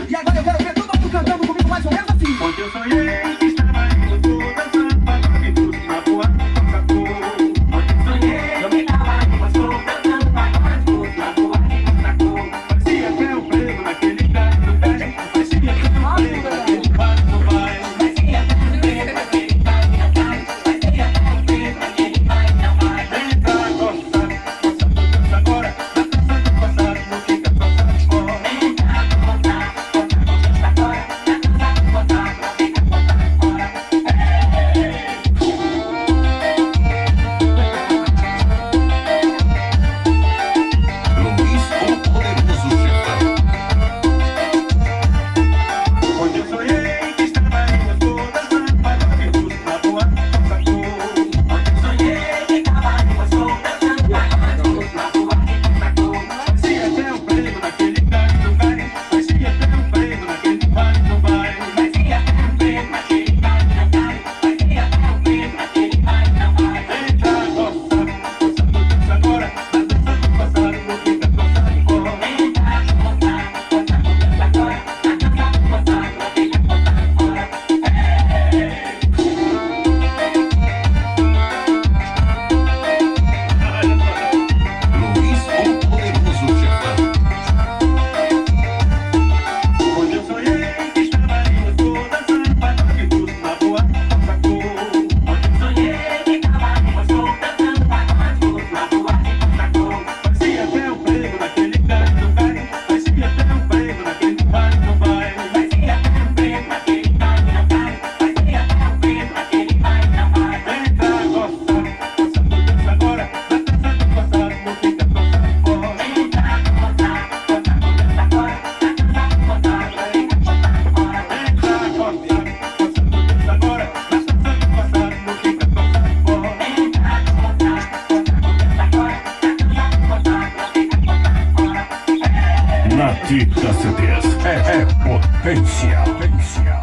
E agora eu quero ver todo mundo cantando comigo mais ou menos assim. Ontem eu sonhei que estava indo toda dançando pagode russo na boa Sextooouu. Ontem eu sonhei que estava indo dançando pagode russo na boa Sextooouu. Parecia até um prego naquele gato do pé. Parecia até um prego naquele pato do vai. Parecia até um prego naquele pato do vai. Parecia até um prego naquele pato do vai. Vem pra gostar, gosta do dança agora. Da dança do passado, não fica só de fora. Vem pra gostar, gosta do dança agora. Da dança do passado, não fica só de fora. Luiz, o poderoso chefão. Onde eu sonhei que estava indo todas dançando pagode russo na boa Sextooouu. Onde eu sonhei que estava indo todas dançando pagode russo na boa Sextooouu. Parecia até um prego naquele gato do vai. Parecia até um prego naquele pato do vai. Parecia até um prego naquele gato do vai. Parecia até um prego naquele pato do vai. Vem pra gostar, gosta do dança agora. Da dança do passado, não fica só de fora. Vem pra gostar, gosta do dança agora. Da dança do passado, não fica só de fora. Luiz, o poderoso chefão. Onde eu sonhei que estava indo toda dançando pagode russo na boa Sextooouu. Onde eu sonhei que estava indo toda dançando pagode russo na boa Sextooouu. Parecia até um prego naquele gato do vai. Parecia até um prego naquele pato do vai. Parecia até um prego naquele gato do vai. Parecia até um prego naquele pato do vai. Vem pra gostar, gosta do dança agora. Da dança do passado, não fica só de fora. Vem pra gostar, gosta do dança agora. Da dança do passado, não fica só de fora. Vem pra gostar, gosta do dança agora. Da dança do passado, não fica só de fora. Vem pra gostar, gosta do dança agora. Da dança do passado, não fica só de fora. Na Tica CDs é potência.